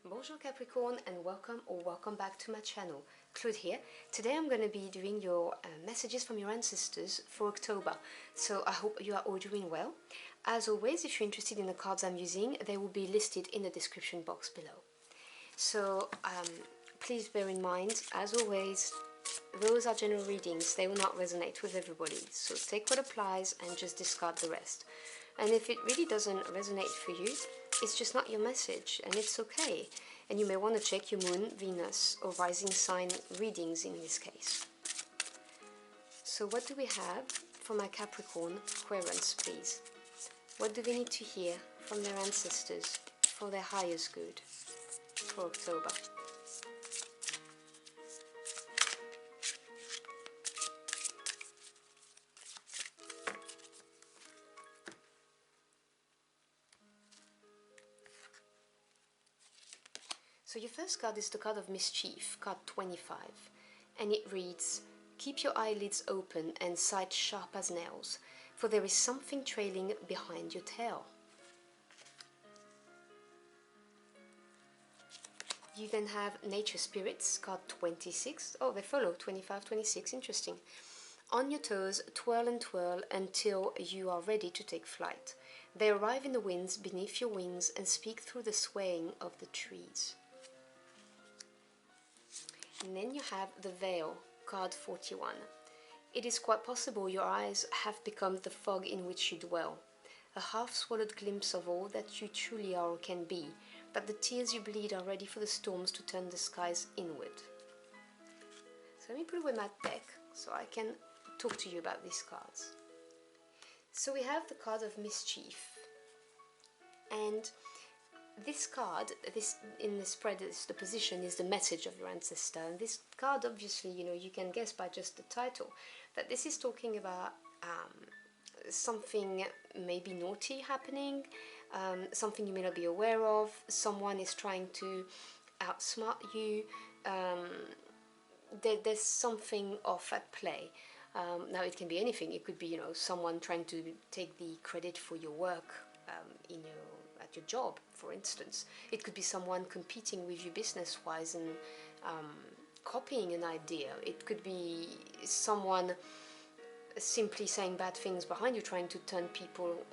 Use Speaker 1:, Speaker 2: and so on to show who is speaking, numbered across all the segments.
Speaker 1: Bonjour Capricorn and welcome back to my channel. Claude here. Today I'm going to be doing your messages from your ancestors for October. So I hope you are all doing well. As always, if you're interested in the cards I'm using, they will be listed in the description box below. So please bear in mind, as always, those are general readings. They will not resonate with everybody. So take what applies and just discard the rest. And if it really doesn't resonate for you, it's just not your message, and it's okay. And you may want to check your moon, Venus, or rising sign readings in this case. So what do we have for my Capricorn Aquarians, please? What do they need to hear from their ancestors for their highest good for October? So your first card is the card of Mischief, card 25, and it reads, "Keep your eyelids open and sight sharp as nails, for there is something trailing behind your tail." You then have Nature Spirits, card 26. Oh, they follow 25, 26, interesting. "On your toes, twirl and twirl until you are ready to take flight. They arrive in the winds beneath your wings and speak through the swaying of the trees." And then you have the Veil, card 41. "It is quite possible your eyes have become the fog in which you dwell, a half-swallowed glimpse of all that you truly are or can be, but the tears you bleed are ready for the storms to turn the skies inward." So let me put away my deck so I can talk to you about these cards. So we have the card of Mischief, and this card, in the spread, the position is the message of your ancestor, and this card, obviously, you can guess by just the title that this is talking about something maybe naughty happening, something you may not be aware of. Someone is trying to outsmart you. There's something off at play. Now it can be anything. It could be someone trying to take the credit for your work at your job, for instance. It could be someone competing with you business-wise and copying an idea. It could be someone simply saying bad things behind you, trying to turn people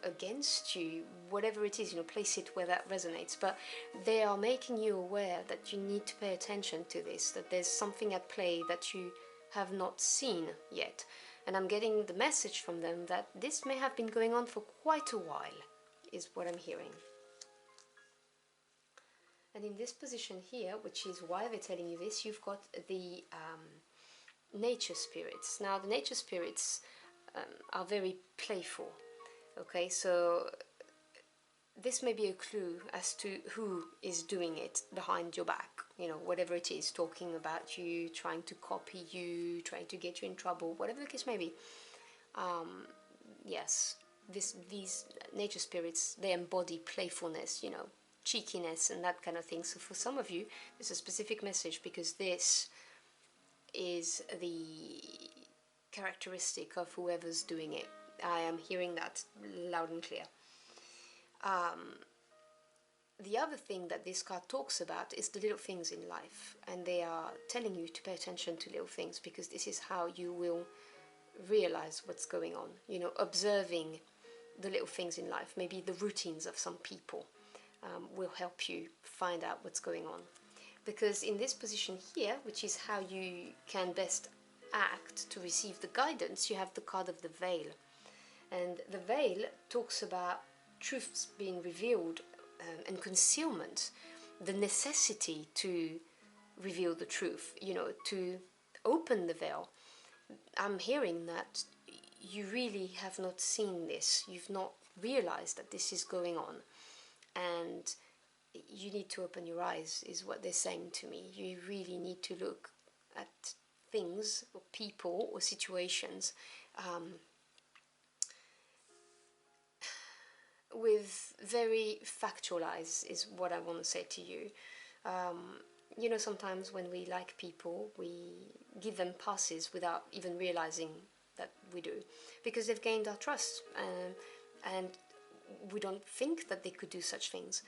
Speaker 1: against you. Whatever it is, place it where that resonates. But they are making you aware that you need to pay attention to this, that there's something at play that you have not seen yet. And I'm getting the message from them that this may have been going on for quite a while, is what I'm hearing. And in this position here, which is why they're telling you this, you've got the Nature Spirits. Now the Nature Spirits are very playful, okay, so this may be a clue as to who is doing it behind your back, whatever it is, talking about you, trying to copy you, trying to get you in trouble, whatever the case may be. Yes, these Nature Spirits, they embody playfulness, cheekiness and that kind of thing. So for some of you, there's a specific message because this is the characteristic of whoever's doing it. I am hearing that loud and clear. The other thing that this card talks about is the little things in life, and they are telling you to pay attention to little things because this is how you will realize what's going on. Observing the little things in life, maybe the routines of some people, will help you find out what's going on. Because in this position here, which is how you can best act to receive the guidance, you have the card of the Veil. And the Veil talks about truths being revealed and concealment, the necessity to reveal the truth, to open the veil. I'm hearing that you really have not seen this, you've not realized that this is going on, and you need to open your eyes, is what they're saying to me. You really need to look at things or people or situations with very factual eyes, is what I want to say to you. Sometimes when we like people, we give them passes without even realizing that we do, because they've gained our trust, and we don't think that they could do such things.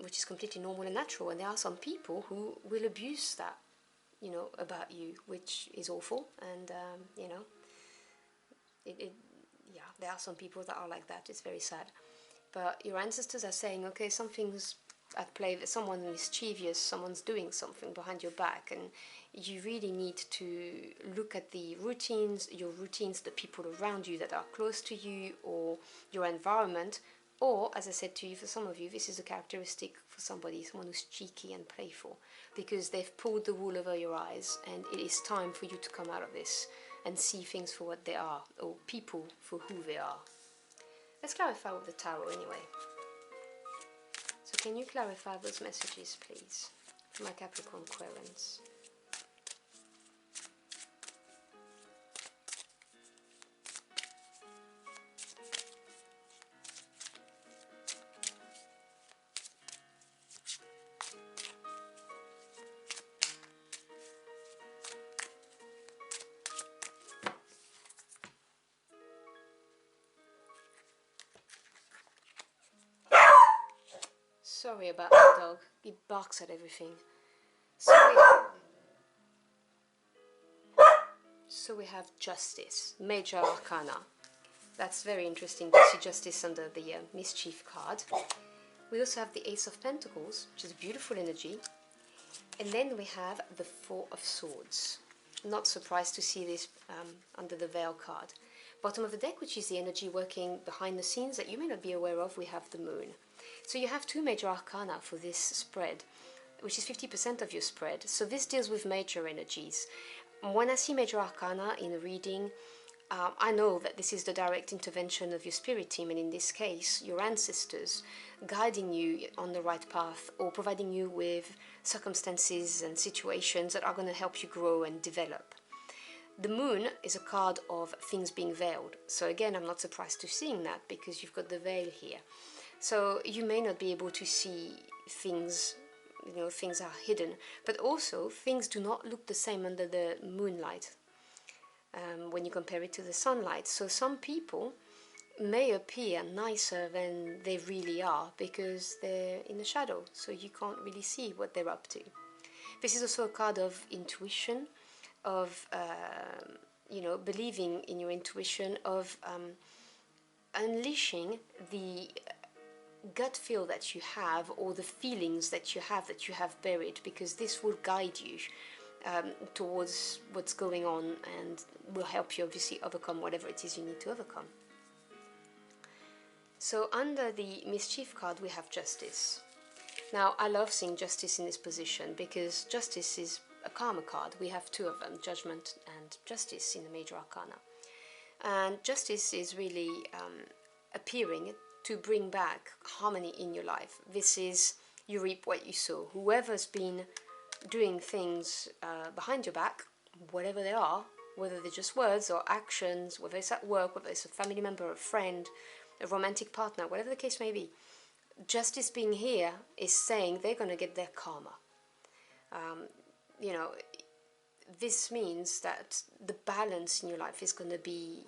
Speaker 1: which is completely normal and natural. And there are some people who will abuse that, about you, which is awful. And yeah, there are some people that are like that. It's very sad. But your ancestors are saying, okay, something's at play, that someone mischievous, someone's doing something behind your back, and you really need to look at the routines, your routines, the people around you that are close to you, or your environment. Or, as I said to you, for some of you, this is a characteristic for somebody, someone who's cheeky and playful, because they've pulled the wool over your eyes, and it is time for you to come out of this and see things for what they are, or people for who they are. Let's clarify with the tarot anyway. So can you clarify those messages, please, for my Capricorn Querens? Sorry about the dog, he barks at everything. So we have Justice, Major Arcana. That's very interesting to see Justice under the Mischief card. We also have the Ace of Pentacles, which is a beautiful energy. And then we have the Four of Swords. Not surprised to see this under the Veil card. Bottom of the deck, which is the energy working behind the scenes that you may not be aware of, we have the Moon. So you have two major arcana for this spread, which is 50% of your spread. So this deals with major energies. When I see major arcana in a reading, I know that this is the direct intervention of your spirit team, and in this case, your ancestors, guiding you on the right path, or providing you with circumstances and situations that are going to help you grow and develop. The Moon is a card of things being veiled. So again, I'm not surprised to seeing that, because you've got the veil here. So you may not be able to see things, things are hidden, but also things do not look the same under the moonlight when you compare it to the sunlight. So some people may appear nicer than they really are because they're in the shadow, so you can't really see what they're up to. This is also a card of intuition, of believing in your intuition, of unleashing the gut feel that you have, or the feelings that you have buried, because this will guide you towards what's going on and will help you obviously overcome whatever it is you need to overcome. So under the Mischief card we have Justice. Now I love seeing Justice in this position because Justice is a karma card. We have two of them, Judgment and Justice, in the Major Arcana. And Justice is really appearing to bring back harmony in your life. This is, you reap what you sow. Whoever's been doing things behind your back, whatever they are, whether they're just words or actions, whether it's at work, whether it's a family member, a friend, a romantic partner, whatever the case may be, Justice being here is saying they're going to get their karma. This means that the balance in your life is going to be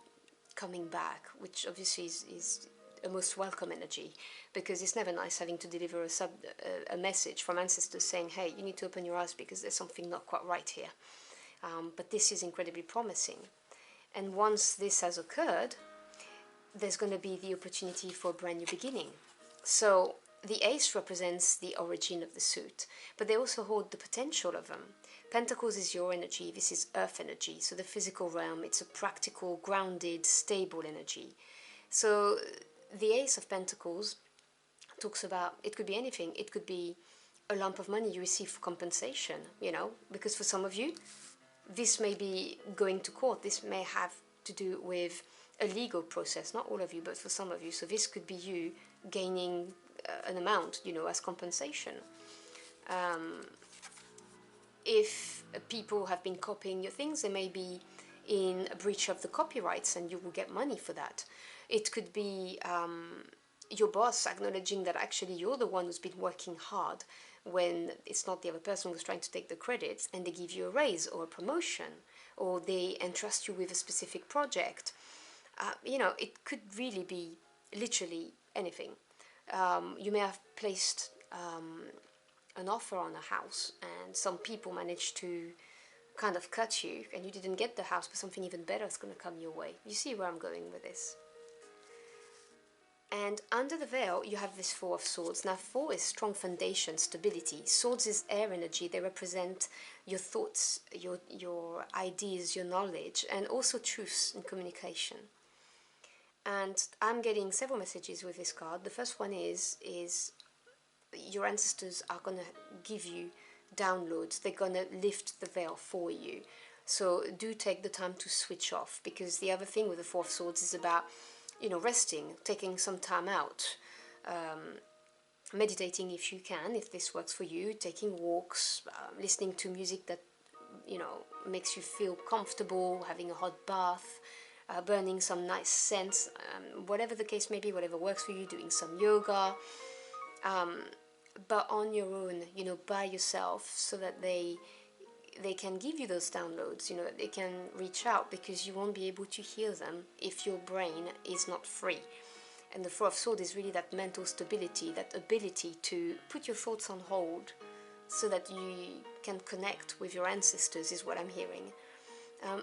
Speaker 1: coming back, which obviously is a most welcome energy, because it's never nice having to deliver a message from ancestors saying, hey, you need to open your eyes because there's something not quite right here. But this is incredibly promising. And once this has occurred, there's going to be the opportunity for a brand new beginning. So the Ace represents the origin of the suit, but they also hold the potential of them. Pentacles is your energy, this is earth energy, so the physical realm, it's a practical, grounded, stable energy. So the Ace of Pentacles talks about, it could be anything. It could be a lump of money you receive for compensation, because for some of you, this may be going to court. This may have to do with a legal process. Not all of you, but for some of you. So this could be you gaining an amount, as compensation. If people have been copying your things, they may be in a breach of the copyrights and you will get money for that. It could be your boss acknowledging that actually you're the one who's been working hard when it's not the other person who's trying to take the credit, and they give you a raise or a promotion, or they entrust you with a specific project. It could really be literally anything. You may have placed an offer on a house, and some people managed to kind of cut you, and you didn't get the house, but something even better is going to come your way. You see where I'm going with this? And under the veil, you have this Four of Swords. Now, Four is strong foundation, stability. Swords is air energy. They represent your thoughts, your ideas, your knowledge, and also truths in communication. And I'm getting several messages with this card. The first one is your ancestors are going to give you downloads. They're going to lift the veil for you. So do take the time to switch off, because the other thing with the Four of Swords is about, you know, resting, taking some time out, meditating if you can, if this works for you, taking walks, listening to music that, you know, makes you feel comfortable, having a hot bath, burning some nice scents, whatever the case may be, whatever works for you, doing some yoga, but on your own, you know, by yourself, so that they can give you those downloads, you know, they can reach out, because you won't be able to hear them if your brain is not free. And the Four of Swords is really that mental stability, that ability to put your thoughts on hold so that you can connect with your ancestors, is what I'm hearing.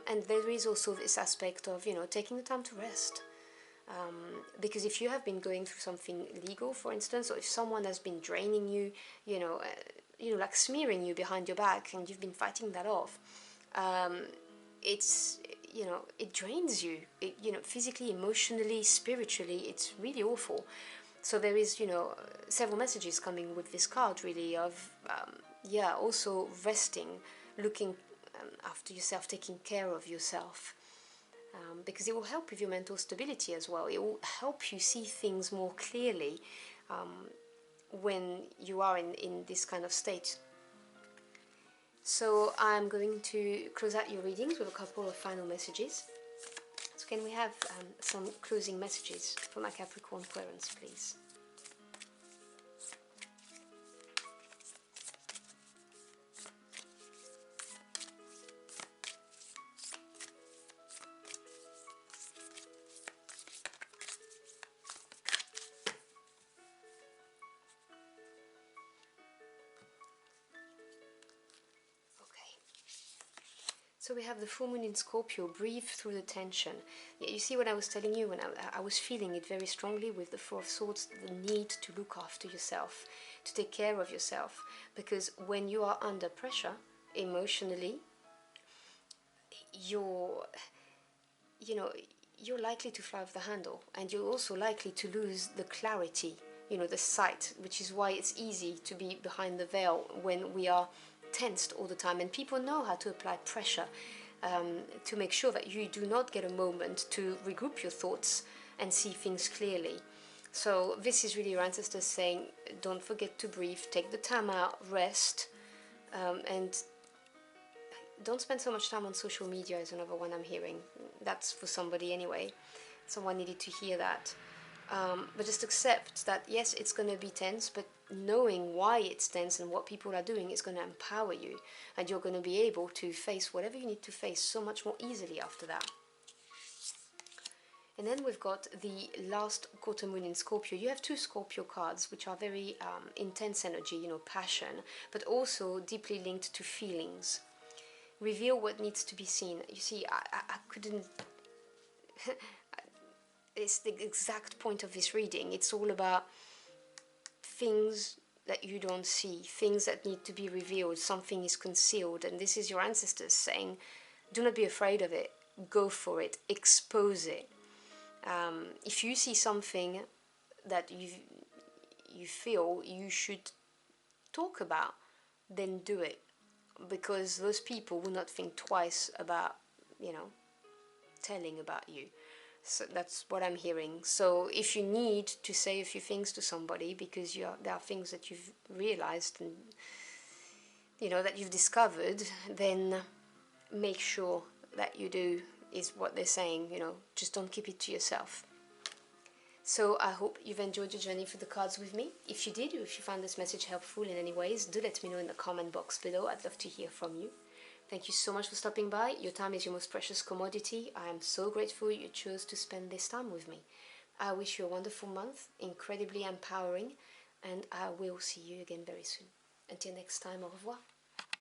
Speaker 1: And there is also this aspect of, you know, taking the time to rest. Because if you have been going through something legal, for instance, or if someone has been draining you, you know, like smearing you behind your back, and you've been fighting that off, it's, you know, it drains you, you know, physically, emotionally, spiritually. It's really awful. So there is, you know, several messages coming with this card, really, of, yeah, also resting, looking after yourself, taking care of yourself. Because it will help with your mental stability as well. It will help you see things more clearly when you are in this kind of state. So I'm going to close out your readings with a couple of final messages. So can we have some closing messages for my Capricorn Querents, please? So we have the full moon in Scorpio. Breathe through the tension. You see what I was telling you when I was feeling it very strongly with the Four of Swords, the need to look after yourself, to take care of yourself. Because when you are under pressure, emotionally, you're likely to fly off the handle, and you're also likely to lose the clarity, you know, the sight, which is why it's easy to be behind the veil when we are tensed all the time. And people know how to apply pressure to make sure that you do not get a moment to regroup your thoughts and see things clearly. So this is really your ancestors saying, don't forget to breathe, take the time out, rest, and don't spend so much time on social media is another one I'm hearing. That's for somebody anyway. Someone needed to hear that. But just accept that, yes, it's going to be tense, but knowing why it's tense and what people are doing is going to empower you. And you're going to be able to face whatever you need to face so much more easily after that. And then we've got the last quarter moon in Scorpio. You have two Scorpio cards, which are very intense energy, you know, passion, but also deeply linked to feelings. Reveal what needs to be seen. You see, I couldn't... It's the exact point of this reading. It's all about things that you don't see, things that need to be revealed, something is concealed, and this is your ancestors saying, do not be afraid of it, go for it, expose it. If you see something that you feel you should talk about, then do it, because those people will not think twice about, you know, telling about you. So that's what I'm hearing. So if you need to say a few things to somebody because there are things that you've realized and, you know, that you've discovered, then make sure that you do, is what they're saying, you know, just don't keep it to yourself. So I hope you've enjoyed your journey through the cards with me. If you did, or if you found this message helpful in any ways, do let me know in the comment box below. I'd love to hear from you. Thank you so much for stopping by. Your time is your most precious commodity. I am so grateful you chose to spend this time with me. I wish you a wonderful month, incredibly empowering. and I will see you again very soon. Until next time, au revoir.